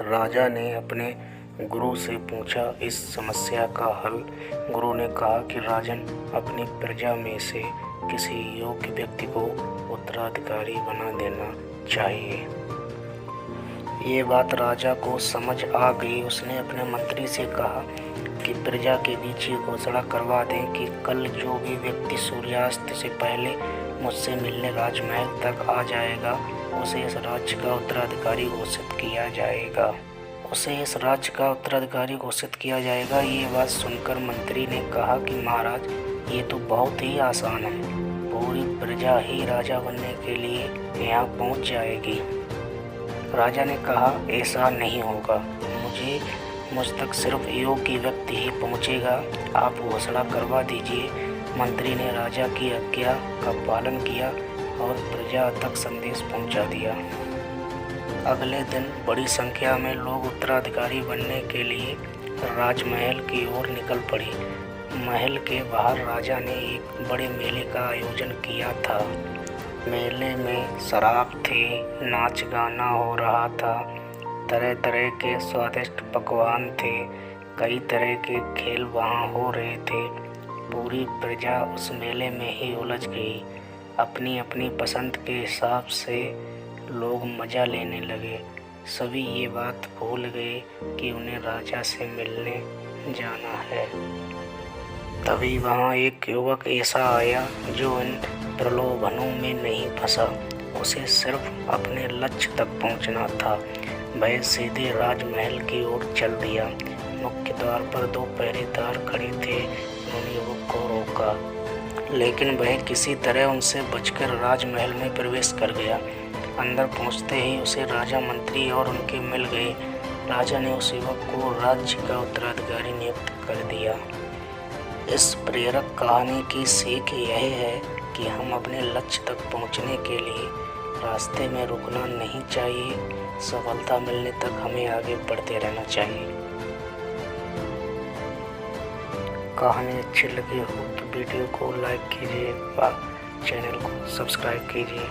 राजा ने अपने गुरु से पूछा इस समस्या का हल। गुरु ने कहा कि राजन, अपनी प्रजा में से किसी योग्य व्यक्ति को उत्तराधिकारी बना देना चाहिए। ये बात राजा को समझ आ गई। उसने अपने मंत्री से कहा कि प्रजा के बीच ये घोषणा करवा दें कि कल जो भी व्यक्ति सूर्यास्त से पहले मुझसे मिलने राजमहल तक आ जाएगा, उसे इस राज्य का उत्तराधिकारी घोषित किया जाएगा। ये बात सुनकर मंत्री ने कहा कि महाराज, ये तो बहुत ही आसान है। पूरी प्रजा ही राजा बनने के लिए यहाँ पहुँच जाएगी। राजा ने कहा, ऐसा नहीं होगा। मुझ तक सिर्फ योग्य व्यक्ति ही पहुँचेगा। आप घोषणा करवा दीजिए। मंत्री ने राजा की आज्ञा का पालन किया और प्रजा तक संदेश पहुँचा दिया। अगले दिन बड़ी संख्या में लोग उत्तराधिकारी बनने के लिए राजमहल की ओर निकल पड़े। महल के बाहर राजा ने एक बड़े मेले का आयोजन किया था। मेले में शराब थे, नाच गाना हो रहा था, तरह तरह के स्वादिष्ट पकवान थे, कई तरह के खेल वहाँ हो रहे थे। पूरी प्रजा उस मेले में ही उलझ गई। अपनी अपनी पसंद के हिसाब से लोग मज़ा लेने लगे। सभी ये बात भूल गए कि उन्हें राजा से मिलने जाना है। तभी वहाँ एक युवक ऐसा आया जो इन प्रलोभनों में नहीं फंसा। उसे सिर्फ अपने लक्ष्य तक पहुँचना था। वह सीधे राजमहल की ओर चल दिया। मुख्य द्वार पर 2 पहरेदार खड़े थे। उन्होंने युवक को रोका, लेकिन वह किसी तरह उनसे बचकर राजमहल में प्रवेश कर गया। अंदर पहुंचते ही उसे राजा, मंत्री और उनके मिल गए। राजा ने उस युवक को राज्य का उत्तराधिकारी नियुक्त कर दिया। इस प्रेरक कहानी की सीख यह है कि हम अपने लक्ष्य तक पहुंचने के लिए रास्ते में रुकना नहीं चाहिए। सफलता मिलने तक हमें आगे बढ़ते रहना चाहिए। कहानी अच्छी लगी हो तो वीडियो को लाइक कीजिए, चैनल को सब्सक्राइब कीजिए।